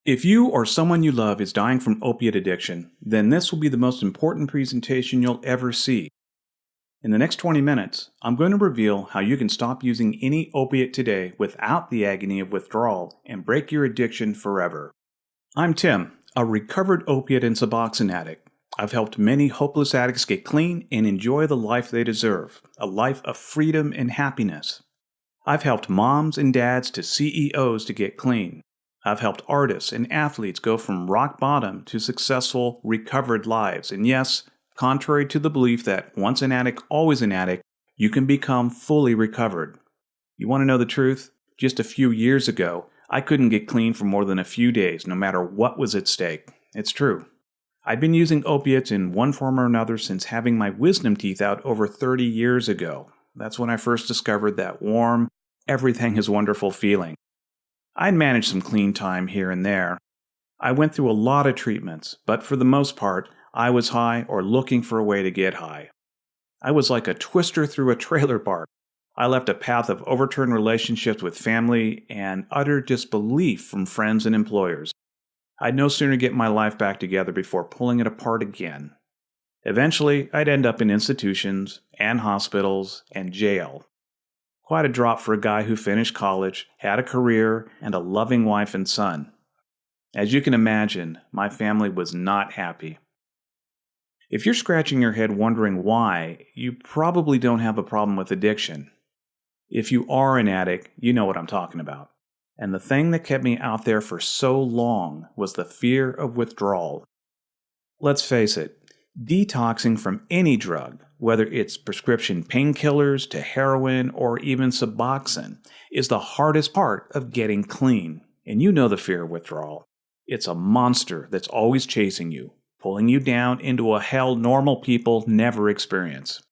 If you or someone you love is dying from opiate addiction, then this will be the most important presentation you'll ever see. In the next 20 minutes, I'm going to reveal how you can stop using any opiate today without the agony of withdrawal and break your addiction forever. I'm Tim, a recovered opiate and Suboxone addict. I've helped many hopeless addicts get clean and enjoy the life they deserve, a life of freedom and happiness. I've helped moms and dads to CEOs to get clean. I've helped artists and athletes go from rock bottom to successful, recovered lives. And yes, contrary to the belief that once an addict, always an addict, you can become fully recovered. You want to know the truth? Just a few years ago, I couldn't get clean for more than a few days, no matter what was at stake. It's true. I'd been using opiates in one form or another since having my wisdom teeth out over 30 years ago. That's when I first discovered that warm, everything is wonderful feeling. I'd managed some clean time here and there. I went through a lot of treatments, but for the most part, I was high or looking for a way to get high. I was like a twister through a trailer park. I left a path of overturned relationships with family and utter disbelief from friends and employers. I'd no sooner get my life back together before pulling it apart again. Eventually, I'd end up in institutions and hospitals and jail. Quite a drop for a guy who finished college, had a career, and a loving wife and son. As you can imagine, my family was not happy. If you're scratching your head wondering why, you probably don't have a problem with addiction. If you are an addict, you know what I'm talking about. And the thing that kept me out there for so long was the fear of withdrawal. Let's face it, detoxing from any drug, whether it's prescription painkillers to heroin or even Suboxone, is the hardest part of getting clean. And you know the fear of withdrawal. It's a monster that's always chasing you, pulling you down into a hell normal people never experience.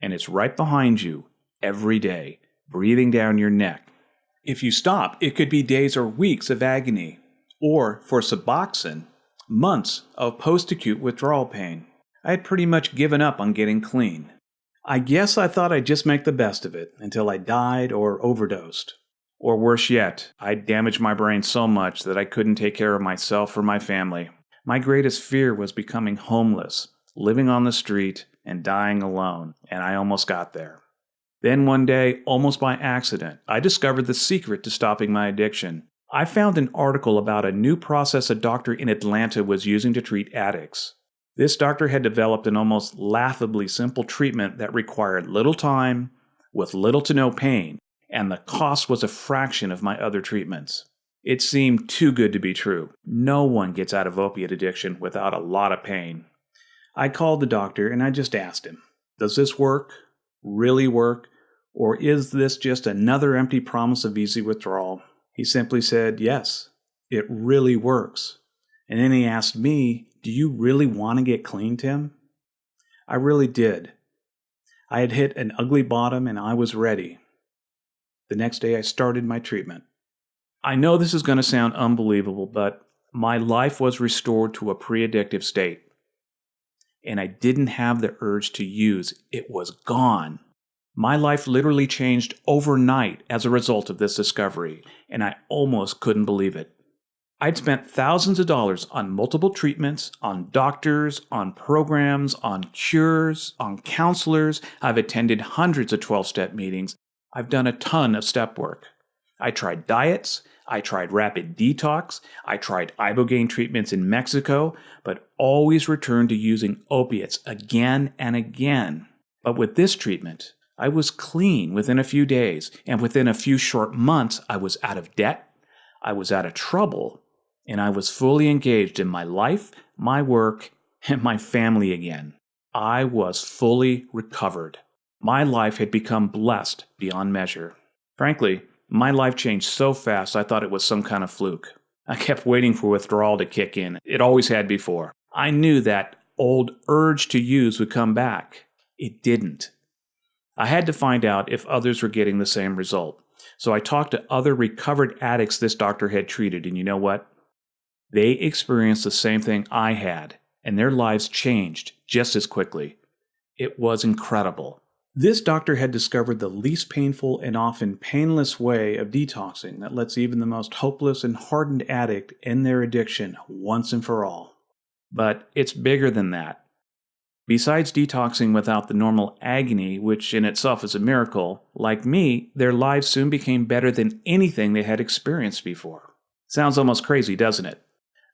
And it's right behind you, every day, breathing down your neck. If you stop, it could be days or weeks of agony. Or, for Suboxone, months of post-acute withdrawal pain. I had pretty much given up on getting clean. I guess I thought I'd just make the best of it until I died or overdosed. Or worse yet, I'd damaged my brain so much that I couldn't take care of myself or my family. My greatest fear was becoming homeless, living on the street, and dying alone, and I almost got there. Then one day, almost by accident, I discovered the secret to stopping my addiction. I found an article about a new process a doctor in Atlanta was using to treat addicts. This doctor had developed an almost laughably simple treatment that required little time, with little to no pain, and the cost was a fraction of my other treatments. It seemed too good to be true. No one gets out of opiate addiction without a lot of pain. I called the doctor and I just asked him, does this work? Really work? Or is this just another empty promise of easy withdrawal? He simply said, yes, it really works. And then he asked me, do you really want to get clean, Tim? I really did. I had hit an ugly bottom and I was ready. The next day I started my treatment. I know this is going to sound unbelievable, but my life was restored to a pre-addictive state. And I didn't have the urge to use. It was gone. My life literally changed overnight as a result of this discovery, and I almost couldn't believe it. I'd spent thousands of dollars on multiple treatments, on doctors, on programs, on cures, on counselors. I've attended hundreds of 12-step meetings. I've done a ton of step work. I tried diets. I tried rapid detox. I tried ibogaine treatments in Mexico, but always returned to using opiates again and again. But with this treatment, I was clean within a few days, and within a few short months, I was out of debt, I was out of trouble, and I was fully engaged in my life, my work, and my family again. I was fully recovered. My life had become blessed beyond measure. Frankly, my life changed so fast I thought it was some kind of fluke. I kept waiting for withdrawal to kick in. It always had before. I knew that old urge to use would come back. It didn't. I had to find out if others were getting the same result. So I talked to other recovered addicts this doctor had treated, and you know what? They experienced the same thing I had, and their lives changed just as quickly. It was incredible. This doctor had discovered the least painful and often painless way of detoxing that lets even the most hopeless and hardened addict end their addiction once and for all. But it's bigger than that. Besides detoxing without the normal agony, which in itself is a miracle, like me, their lives soon became better than anything they had experienced before. Sounds almost crazy, doesn't it?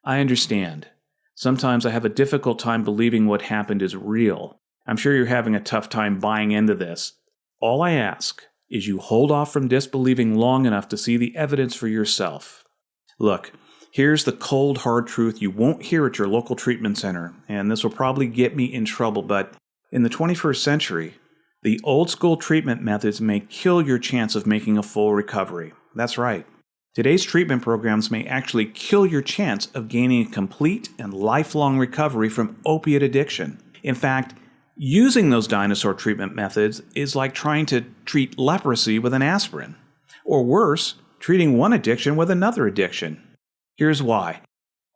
I understand. Sometimes I have a difficult time believing what happened is real. I'm sure you're having a tough time buying into this. All I ask is you hold off from disbelieving long enough to see the evidence for yourself. Look, here's the cold, hard truth you won't hear at your local treatment center, and this will probably get me in trouble, but in the 21st century, the old-school treatment methods may kill your chance of making a full recovery. That's right. Today's treatment programs may actually kill your chance of gaining a complete and lifelong recovery from opiate addiction. In fact, using those dinosaur treatment methods is like trying to treat leprosy with an aspirin. Or worse, treating one addiction with another addiction. Here's why.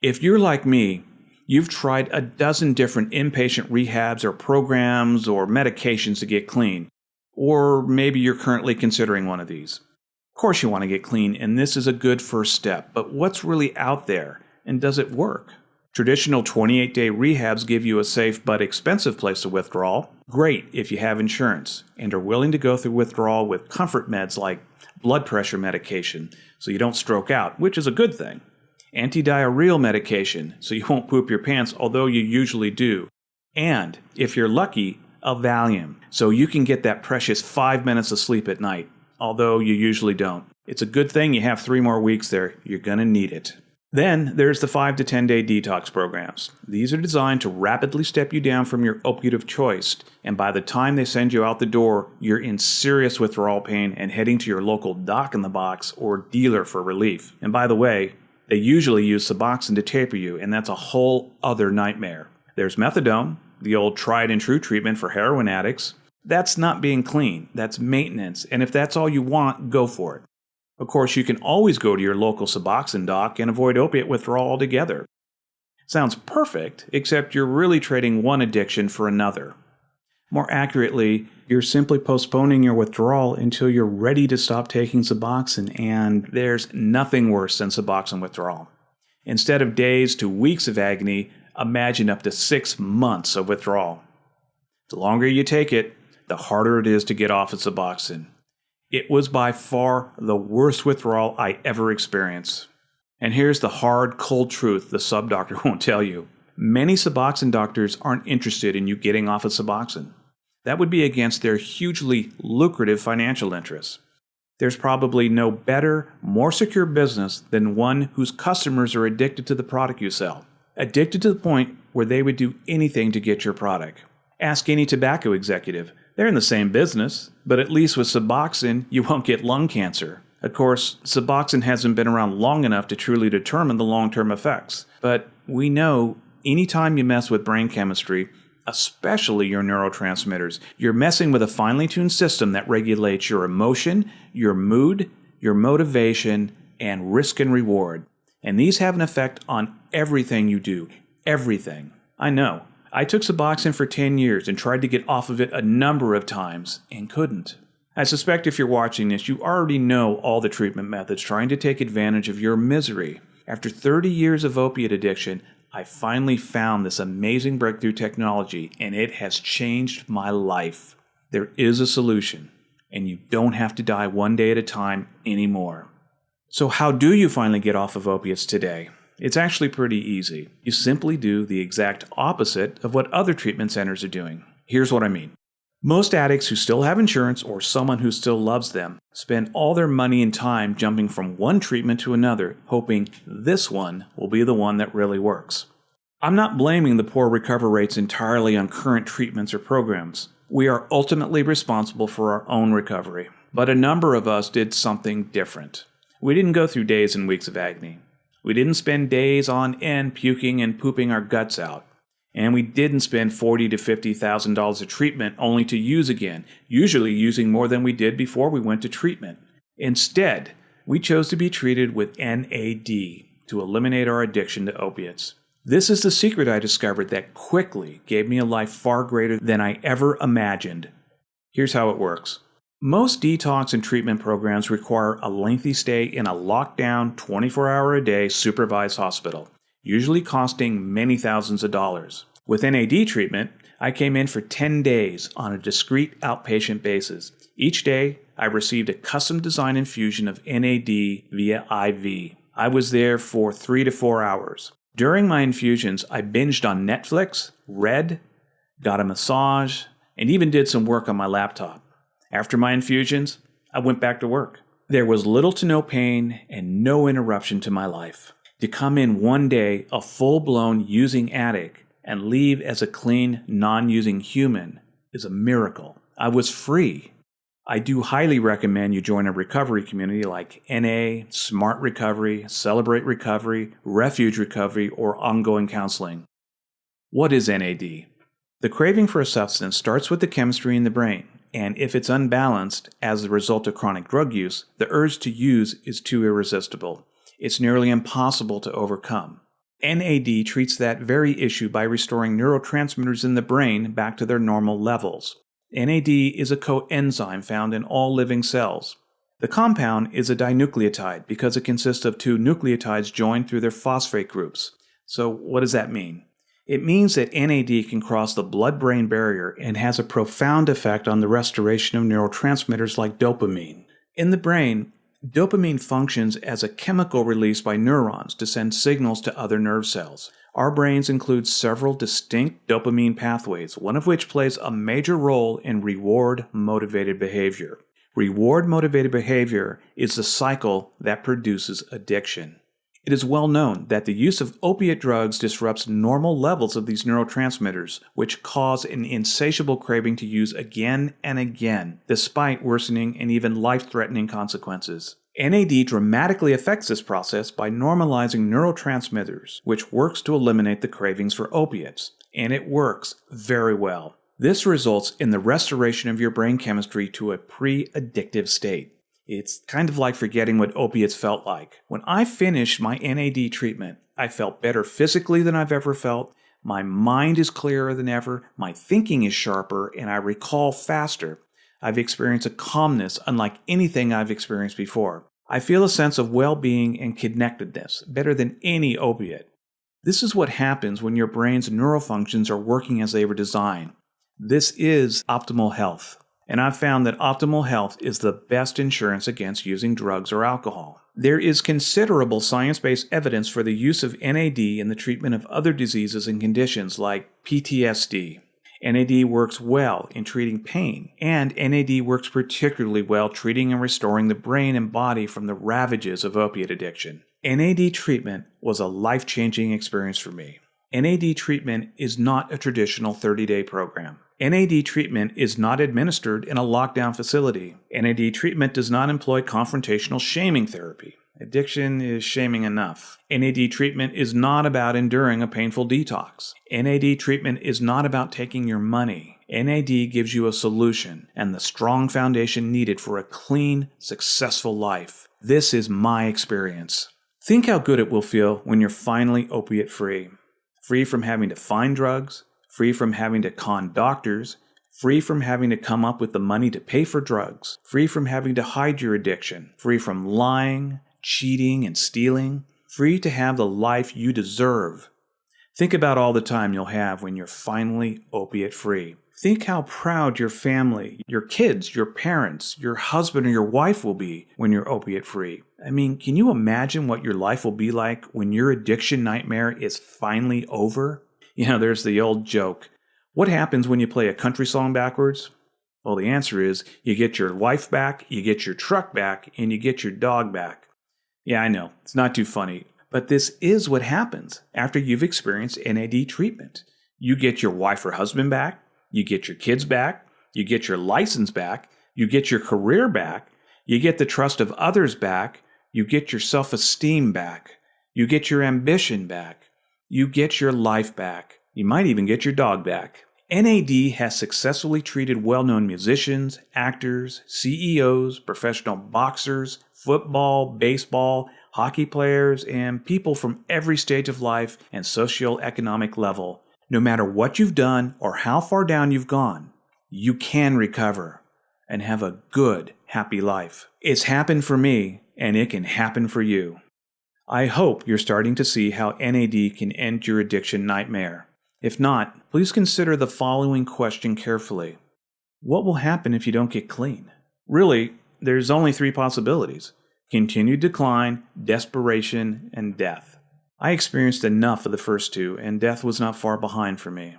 If you're like me, you've tried a dozen different inpatient rehabs or programs or medications to get clean. Or maybe you're currently considering one of these. Of course you want to get clean, and this is a good first step, but what's really out there, and does it work? Traditional 28-day rehabs give you a safe but expensive place of withdrawal. Great if you have insurance and are willing to go through withdrawal with comfort meds like blood pressure medication so you don't stroke out, which is a good thing. Antidiarrheal medication so you won't poop your pants, although you usually do. And, if you're lucky, a Valium so you can get that precious 5 minutes of sleep at night, although you usually don't. It's a good thing you have 3 more weeks there. You're going to need it. Then there's the 5 to 10 day detox programs. These are designed to rapidly step you down from your opiate of choice, and by the time they send you out the door, you're in serious withdrawal pain and heading to your local Doc in the Box or dealer for relief. And by the way, they usually use Suboxone to taper you, and that's a whole other nightmare. There's methadone, the old tried and true treatment for heroin addicts. That's not being clean, that's maintenance, and if that's all you want, go for it. Of course, you can always go to your local Suboxone doc and avoid opiate withdrawal altogether. Sounds perfect, except you're really trading one addiction for another. More accurately, you're simply postponing your withdrawal until you're ready to stop taking Suboxone, and there's nothing worse than Suboxone withdrawal. Instead of days to weeks of agony, imagine up to 6 months of withdrawal. The longer you take it, the harder it is to get off of Suboxone. It was by far the worst withdrawal I ever experienced. And here's the hard, cold truth the sub-doctor won't tell you. Many Suboxone doctors aren't interested in you getting off of Suboxone. That would be against their hugely lucrative financial interests. There's probably no better, more secure business than one whose customers are addicted to the product you sell. Addicted to the point where they would do anything to get your product. Ask any tobacco executive. They're in the same business, but at least with Suboxone, you won't get lung cancer. Of course, Suboxone hasn't been around long enough to truly determine the long-term effects. But we know anytime you mess with brain chemistry, especially your neurotransmitters, you're messing with a finely tuned system that regulates your emotion, your mood, your motivation, and risk and reward. And these have an effect on everything you do. Everything. I know. I took Suboxone for 10 years and tried to get off of it a number of times and couldn't. I suspect if you're watching this, you already know all the treatment methods trying to take advantage of your misery. After 30 years of opiate addiction, I finally found this amazing breakthrough technology, and it has changed my life. There is a solution, and you don't have to die one day at a time anymore. So how do you finally get off of opiates today? It's actually pretty easy. You simply do the exact opposite of what other treatment centers are doing. Here's what I mean. Most addicts who still have insurance or someone who still loves them spend all their money and time jumping from one treatment to another, hoping this one will be the one that really works. I'm not blaming the poor recovery rates entirely on current treatments or programs. We are ultimately responsible for our own recovery. But a number of us did something different. We didn't go through days and weeks of agony. We didn't spend days on end puking and pooping our guts out. And we didn't spend $40,000 to $50,000 of treatment only to use again, usually using more than we did before we went to treatment. Instead, we chose to be treated with NAD to eliminate our addiction to opiates. This is the secret I discovered that quickly gave me a life far greater than I ever imagined. Here's how it works. Most detox and treatment programs require a lengthy stay in a lockdown, 24-hour-a-day supervised hospital, usually costing many thousands of dollars. With NAD treatment, I came in for 10 days on a discrete outpatient basis. Each day, I received a custom-designed infusion of NAD via IV. I was there for 3 to 4 hours. During my infusions, I binged on Netflix, read, got a massage, and even did some work on my laptop. After my infusions, I went back to work. There was little to no pain and no interruption to my life. To come in one day a full-blown using addict and leave as a clean, non-using human is a miracle. I was free. I do highly recommend you join a recovery community like NA, Smart Recovery, Celebrate Recovery, Refuge Recovery, or ongoing counseling. What is NAD? The craving for a substance starts with the chemistry in the brain, and if it's unbalanced as a result of chronic drug use, the urge to use is too irresistible. It's nearly impossible to overcome. NAD treats that very issue by restoring neurotransmitters in the brain back to their normal levels. NAD is a coenzyme found in all living cells. The compound is a dinucleotide because it consists of two nucleotides joined through their phosphate groups. So what does that mean? It means that NAD can cross the blood-brain barrier and has a profound effect on the restoration of neurotransmitters like dopamine. In the brain, dopamine functions as a chemical released by neurons to send signals to other nerve cells. Our brains include several distinct dopamine pathways, one of which plays a major role in reward-motivated behavior. Reward-motivated behavior is the cycle that produces addiction. It is well known that the use of opiate drugs disrupts normal levels of these neurotransmitters, which cause an insatiable craving to use again and again, despite worsening and even life-threatening consequences. NAD dramatically affects this process by normalizing neurotransmitters, which works to eliminate the cravings for opiates. And it works very well. This results in the restoration of your brain chemistry to a pre-addictive state. It's kind of like forgetting what opiates felt like. When I finished my NAD treatment, I felt better physically than I've ever felt. My mind is clearer than ever. My thinking is sharper, and I recall faster. I've experienced a calmness unlike anything I've experienced before. I feel a sense of well-being and connectedness, better than any opiate. This is what happens when your brain's neurofunctions are working as they were designed. This is optimal health. And I've found that optimal health is the best insurance against using drugs or alcohol. There is considerable science-based evidence for the use of NAD in the treatment of other diseases and conditions like PTSD. NAD works well in treating pain, and NAD works particularly well treating and restoring the brain and body from the ravages of opiate addiction. NAD treatment was a life-changing experience for me. NAD treatment is not a traditional 30-day program. NAD treatment is not administered in a lockdown facility. NAD treatment does not employ confrontational shaming therapy. Addiction is shaming enough. NAD treatment is not about enduring a painful detox. NAD treatment is not about taking your money. NAD gives you a solution and the strong foundation needed for a clean, successful life. This is my experience. Think how good it will feel when you're finally opiate-free. Free from having to find drugs, free from having to con doctors, free from having to come up with the money to pay for drugs, free from having to hide your addiction, free from lying, cheating, and stealing, free to have the life you deserve. Think about all the time you'll have when you're finally opiate-free. Think how proud your family, your kids, your parents, your husband or your wife will be when you're opiate-free. I mean, can you imagine what your life will be like when your addiction nightmare is finally over? You know, there's the old joke. What happens when you play a country song backwards? Well, the answer is you get your wife back, you get your truck back, and you get your dog back. Yeah, I know, it's not too funny, but this is what happens after you've experienced NAD treatment. You get your wife or husband back, you get your kids back, you get your license back, you get your career back, you get the trust of others back, you get your self-esteem back, you get your ambition back. You get your life back. You might even get your dog back. NAD has successfully treated well-known musicians, actors, CEOs, professional boxers, football, baseball, hockey players, and people from every stage of life and socioeconomic level. No matter what you've done or how far down you've gone, you can recover. and have a good, happy life. It's happened for me, and it can happen for you. I hope you're starting to see how NAD can end your addiction nightmare. If not, please consider the following question carefully. What will happen if you don't get clean? Really, there's only 3 possibilities: continued decline, desperation, and death. I experienced enough of the first 2, and death was not far behind for me.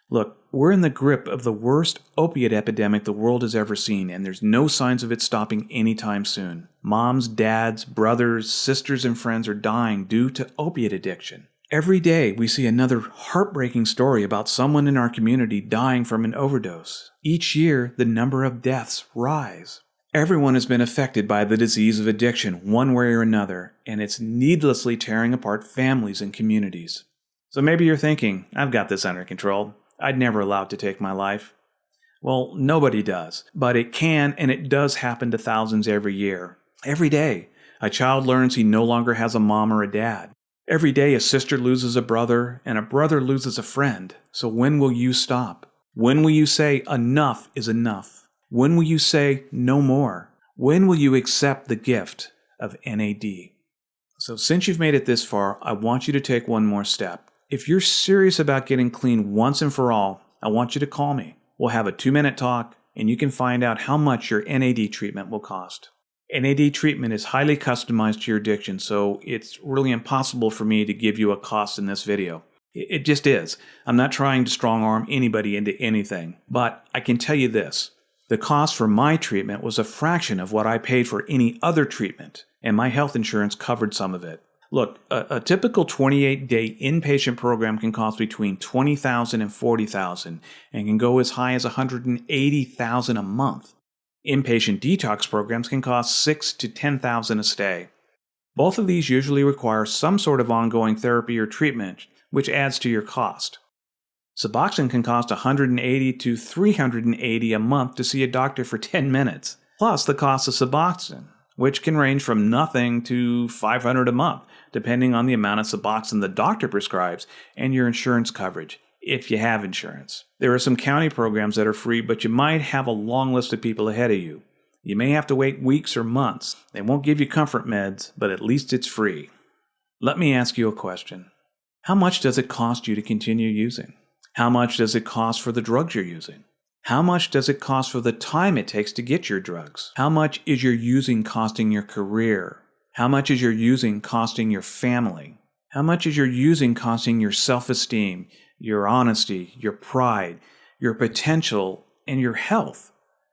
Look, we're in the grip of the worst opiate epidemic the world has ever seen, and there's no signs of it stopping anytime soon. Moms, dads, brothers, sisters, and friends are dying due to opiate addiction. Every day, we see another heartbreaking story about someone in our community dying from an overdose. Each year, the number of deaths rise. Everyone has been affected by the disease of addiction one way or another, and it's needlessly tearing apart families and communities. So maybe you're thinking, I've got this under control. I'd never allow it to take my life. Well, nobody does, but it can and it does happen to thousands every year. Every day, a child learns he no longer has a mom or a dad. Every day, a sister loses a brother and a brother loses a friend. So when will you stop? When will you say enough is enough? When will you say no more? When will you accept the gift of NAD? So since you've made it this far, I want you to take one more step. If you're serious about getting clean once and for all, I want you to call me. We'll have a 2-minute talk, and you can find out how much your NAD treatment will cost. NAD treatment is highly customized to your addiction, so it's really impossible for me to give you a cost in this video. It just is. I'm not trying to strong-arm anybody into anything, but I can tell you this. The cost for my treatment was a fraction of what I paid for any other treatment, and my health insurance covered some of it. Look, a typical 28-day inpatient program can cost between $20,000 and $40,000 and can go as high as $180,000 a month. Inpatient detox programs can cost $6,000 to $10,000 a stay. Both of these usually require some sort of ongoing therapy or treatment, which adds to your cost. Suboxone can cost $180 to $380 a month to see a doctor for 10 minutes, plus the cost of Suboxone, which can range from nothing to $500 a month, depending on the amount of Suboxone the doctor prescribes and your insurance coverage, if you have insurance. There are some county programs that are free, but you might have a long list of people ahead of you. You may have to wait weeks or months. They won't give you comfort meds, but at least it's free. Let me ask you a question. How much does it cost you to continue using? How much does it cost for the drugs you're using? How much does it cost for the time it takes to get your drugs? How much is your using costing your career? How much is your using costing your family? How much is your using costing your self-esteem, your honesty, your pride, your potential, and your health?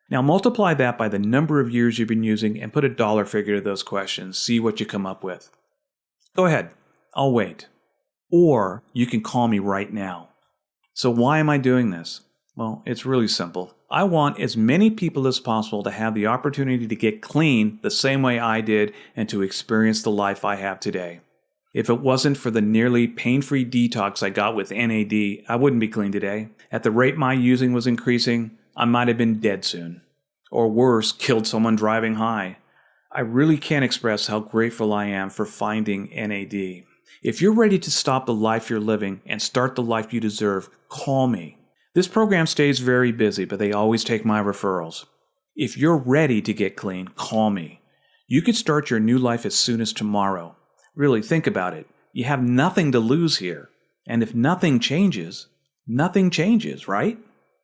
Now multiply that by the number of years you've been using and put a dollar figure to those questions. See what you come up with. Go ahead. I'll wait. Or you can call me right now. So why am I doing this? Well, it's really simple. I want as many people as possible to have the opportunity to get clean the same way I did and to experience the life I have today. If it wasn't for the nearly pain-free detox I got with NAD, I wouldn't be clean today. At the rate my using was increasing, I might have been dead soon. Or worse, killed someone driving high. I really can't express how grateful I am for finding NAD. If you're ready to stop the life you're living and start the life you deserve, call me. This program stays very busy, but they always take my referrals. If you're ready to get clean, call me. You could start your new life as soon as tomorrow. Really, think about it. You have nothing to lose here. And if nothing changes, right?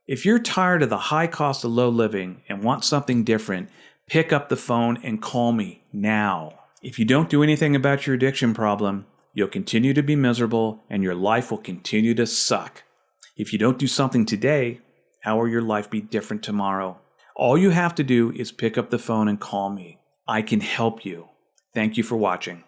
If you're tired of the high cost of low living and want something different, pick up the phone and call me now. If you don't do anything about your addiction problem, you'll continue to be miserable and your life will continue to suck. If you don't do something today, how will your life be different tomorrow? All you have to do is pick up the phone and call me. I can help you. Thank you for watching.